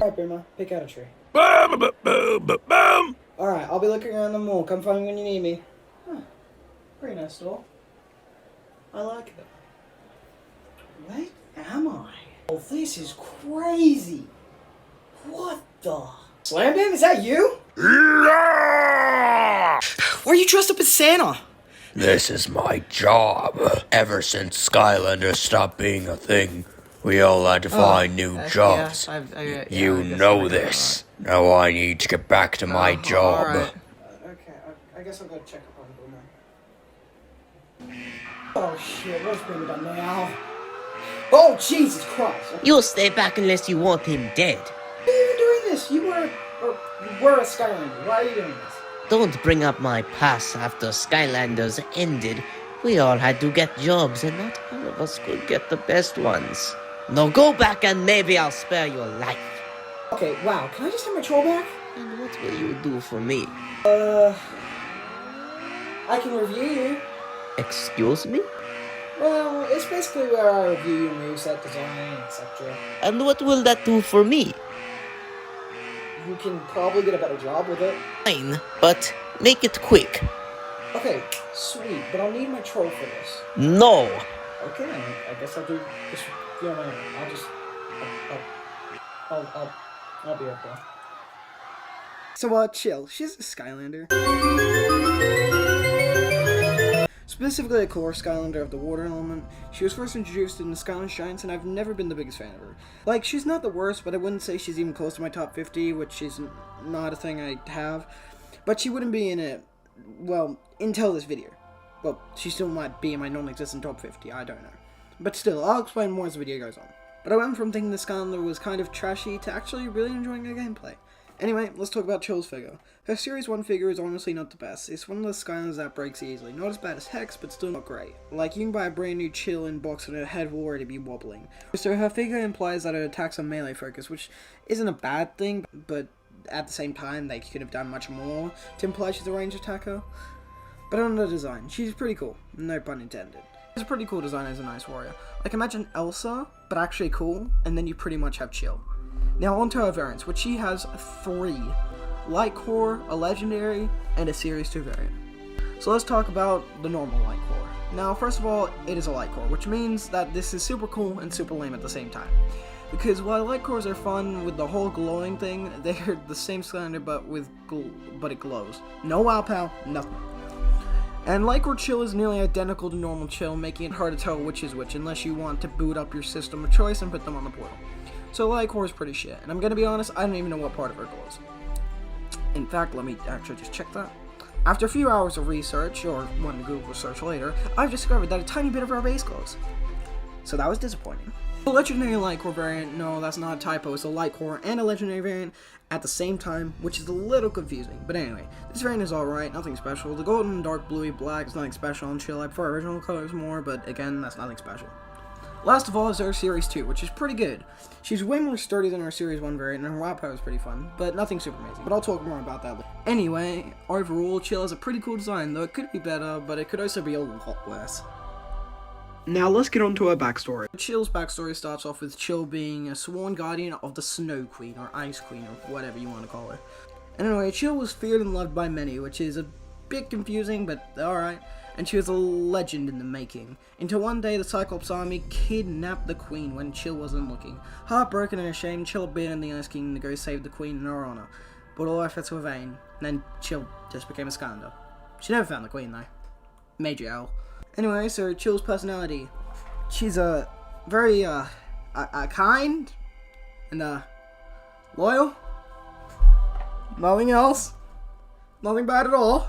Alright, Boomer, pick out a tree. Boom, boom, boom, boom, boom. Alright, I'll be looking around the mall. Come find me when you need me. Huh. Pretty nice store. I like it. Where am I? Oh, this is crazy. What the? Slam Bam, is that you? Yeah! Why are you dressed up as Santa? This is my job. Ever since Skylanders stopped being a thing, we all had to find new jobs. You know this. Now I need to get back to my job. Alright. Okay, I guess I'll go check up on Boomer. Oh shit, what's Boomer done now? Oh, Jesus Christ. You'll stay back unless you want him dead. Why are you even doing this? You were a Skylander. Why are you doing this? Don't bring up my past after Skylanders ended. We all had to get jobs and not all of us could get the best ones. Now go back and maybe I'll spare your life. Okay, wow, can I just have my troll back? And what will you do for me? I can review you. Excuse me? Well, it's basically where I review your moveset, design, etc. And what will that do for me? You can probably get a better job with it. Fine, but make it quick. Okay, sweet, but I'll need my troll for this. No! Okay, I guess I'll do this. Yeah, no, I'll be okay. So, chill. She's a Skylander. Specifically a core Skylander of the water element. She was first introduced in the Skylanders Giants, and I've never been the biggest fan of her. Like, she's not the worst, but I wouldn't say she's even close to my top 50, which is not a thing I have. But she wouldn't be in it, well, until this video. Well, she still might be in my non-existent top 50, I don't know. But still, I'll explain more as the video goes on. But I went from thinking the Skylander was kind of trashy to actually really enjoying her gameplay. Anyway, let's talk about Chill's figure. Her Series 1 figure is honestly not the best. It's one of those Skylanders that breaks easily. Not as bad as Hex, but still not great. Like, you can buy a brand new Chill in box and her head will already be wobbling. So her figure implies that her attacks are melee focus, which isn't a bad thing, but at the same time, they could have done much more to imply she's a ranged attacker. But on the design, she's pretty cool. No pun intended. It's a pretty cool design as a nice warrior. Like, imagine Elsa, but actually cool, and then you pretty much have Chill. Now onto her variants, which she has 3. Light Core, a Legendary, and a Series 2 variant. So let's talk about the normal Light Core. Now first of all, it is a Light Core, which means that this is super cool and super lame at the same time. Because while Light Cores are fun with the whole glowing thing, they're the same Skylander but it glows. No wow pow, nothing. And Light Core Chill is nearly identical to normal Chill, making it hard to tell which is which unless you want to boot up your system of choice and put them on the portal. So Light Core is pretty shit, and I'm gonna be honest, I don't even know what part of her glows. In fact, let me actually just check that. After a few hours of research, or one Google search later, I've discovered that a tiny bit of her base glows. So that was disappointing. The Legendary Light Core variant, no, that's not a typo, it's a Light Core and a Legendary variant at the same time, which is a little confusing. But anyway, this variant is alright, nothing special. The golden and dark bluey black is nothing special on Chill. I prefer original colors more, but again, that's nothing special. Last of all is her Series 2, which is pretty good. She's way more sturdy than her Series 1 variant, and her WoW power is pretty fun, but nothing super amazing. But I'll talk more about that later. Anyway, overall, Chill has a pretty cool design, though it could be better, but it could also be a lot worse. Now let's get on to her backstory. Chill's backstory starts off with Chill being a sworn guardian of the Snow Queen, or Ice Queen, or whatever you want to call her. Anyway, Chill was feared and loved by many, which is a bit confusing, but alright. And she was a legend in the making, until one day the Cyclops army kidnapped the queen when Chill wasn't looking. Heartbroken and ashamed, Chill abandoned the Ice King to go save the queen in her honor, but all efforts were vain, and then Chill just became a Skylander. She never found the queen though. Major L. Anyway, so Chill's personality. She's a very kind and loyal. Nothing else. Nothing bad at all.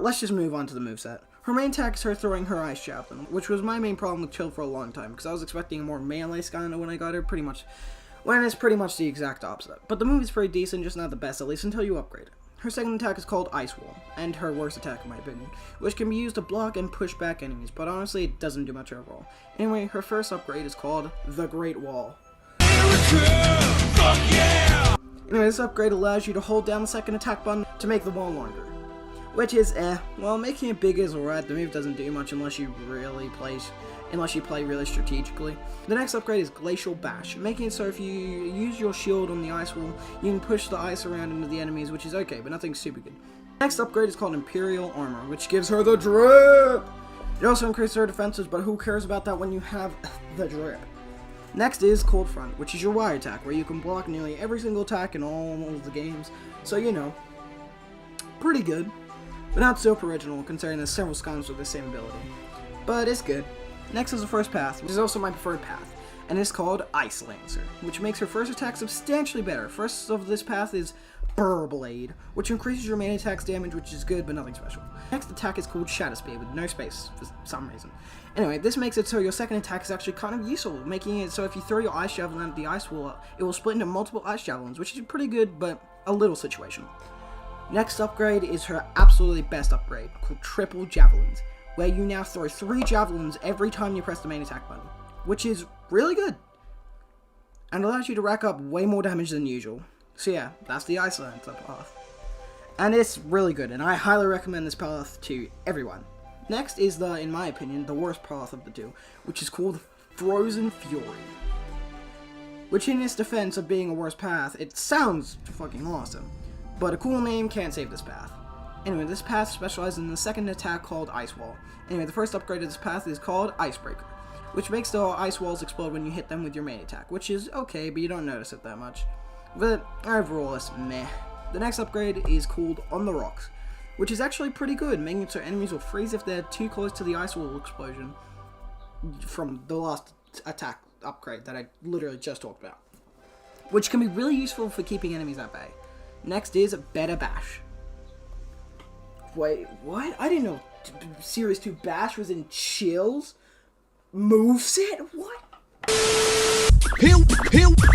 Let's just move on to the moveset. Her main attack is her throwing her Ice Javelin, which was my main problem with Chill for a long time, because I was expecting a more melee Skylander when I got her, when it's pretty much the exact opposite. But the move is pretty decent, just not the best, at least until you upgrade it. Her second attack is called Ice Wall, and her worst attack in my opinion, which can be used to block and push back enemies, but honestly it doesn't do much overall. Anyway, her first upgrade is called the Great Wall. Anyway, this upgrade allows you to hold down the second attack button to make the wall longer. which is well, making it bigger is alright. The move doesn't do much unless you play really strategically. The next upgrade is Glacial Bash, making it so if you use your shield on the ice wall, you can push the ice around into the enemies, which is okay, but nothing super good. The next upgrade is called Imperial Armor, which gives her the drip. It also increases her defenses, but who cares about that when you have the drip? Next is Cold Front, which is your wire attack, where you can block nearly every single attack in all of the games. So, you know, pretty good, but not super original considering there's several Skylanders with the same ability. But it's good. Next is the first path, which is also my preferred path, and it's called Ice Lancer, which makes her first attack substantially better. First of this path is Burr Blade, which increases your main attack's damage, which is good, but nothing special. Next attack is called Shadow Spear, with no space, for some reason. Anyway, this makes it so your second attack is actually kind of useful, making it so if you throw your ice javelin at the ice wall, it will split into multiple ice javelins, which is pretty good, but a little situational. Next upgrade is her absolutely best upgrade, called Triple Javelins, where you now throw 3 javelins every time you press the main attack button, which is really good, and allows you to rack up way more damage than usual. So yeah, that's the Ice Lancer path. And it's really good, and I highly recommend this path to everyone. Next is in my opinion, the worst path of the two, which is called Frozen Fury. Which in its defense of being a worse path, it sounds fucking awesome, but a cool name can't save this path. Anyway, this path specializes in the second attack called Ice Wall. Anyway, the first upgrade of this path is called Icebreaker, which makes the ice walls explode when you hit them with your main attack, which is okay, but you don't notice it that much. But overall, it's meh. The next upgrade is called On the Rocks, which is actually pretty good, making it so enemies will freeze if they're too close to the ice wall explosion from the last attack upgrade that I literally just talked about, which can be really useful for keeping enemies at bay. Next is Better Bash. Wait, what? I didn't know Series 2 Bash was in Chill's moveset? What?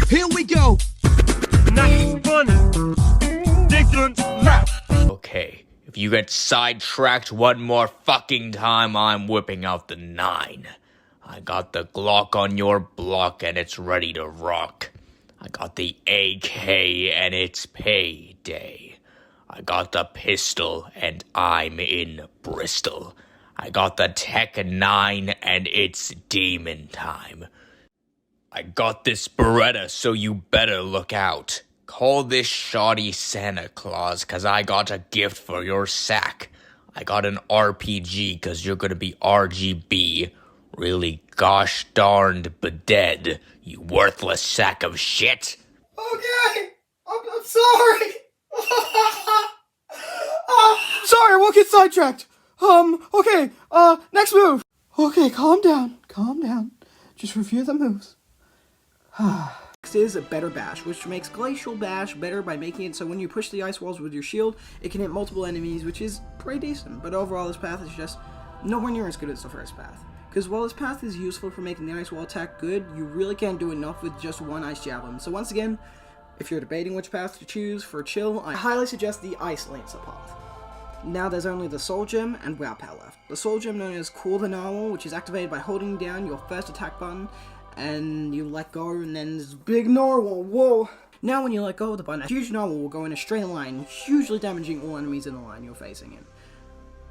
Here we go! Nice fun! Okay, if you get sidetracked one more fucking time, I'm whipping out the 9. I got the Glock on your block and it's ready to rock. I got the AK and it's payday. I got the pistol and I'm in Bristol. I got the Tech 9 and it's demon time. I got this Beretta, so you better look out. Call this shoddy Santa Claus, cause I got a gift for your sack. I got an RPG, cause you're gonna be RGB. Really gosh darned dead, you worthless sack of shit. Okay, I'm sorry. Sorry, I won't get sidetracked. Okay, next move. Okay, calm down. Just review the moves. Next is a Better Bash, which makes Glacial Bash better by making it so when you push the ice walls with your shield, it can hit multiple enemies, which is pretty decent. But overall, this path is just nowhere near as good as the first path. Because while this path is useful for making the ice wall attack good, you really can't do enough with just one ice javelin. So once again, if you're debating which path to choose for chill, I highly suggest the Ice Lancer path. Now there's only the Soul Gem and Wow Power left. The Soul Gem known as Cool the Narwhal, which is activated by holding down your first attack button, and you let go, and then this big narwhal, whoa! Now when you let go of the button, a huge narwhal will go in a straight line, hugely damaging all enemies in the line you're facing in.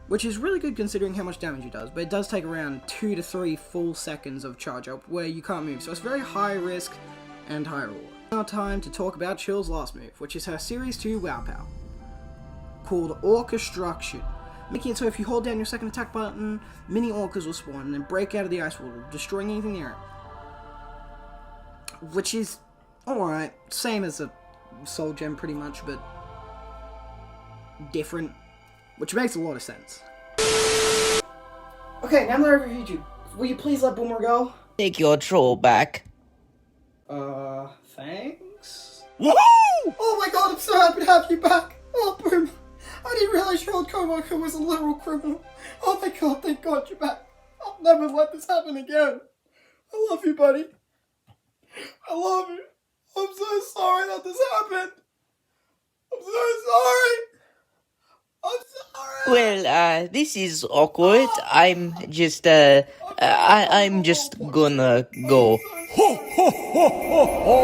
Which is really good considering how much damage it does, but it does take around 2 to 3 full seconds of charge up where you can't move, so it's very high risk and high reward. Now time to talk about Chill's last move, which is her Series 2 Wow Power, called Orchestruction, making it so if you hold down your second attack button, mini orcas will spawn and then break out of the ice wall, destroying anything near it. Which is alright, same as a Soul Gem pretty much, but different, which makes a lot of sense. Okay, now that I've reviewed you, will you please let Boomer go? Take your troll back. Thanks? Woohoo! Oh my god, I'm so happy to have you back! Oh, Boomer, I didn't realize your old coworker was a literal criminal. Oh my god, thank god you're back. I'll never let this happen again. I love you, buddy. I love you. I'm so sorry that this happened. I'm so sorry. I'm sorry. Well, this is awkward. I'm just gonna go. Ho ho ho ho ho!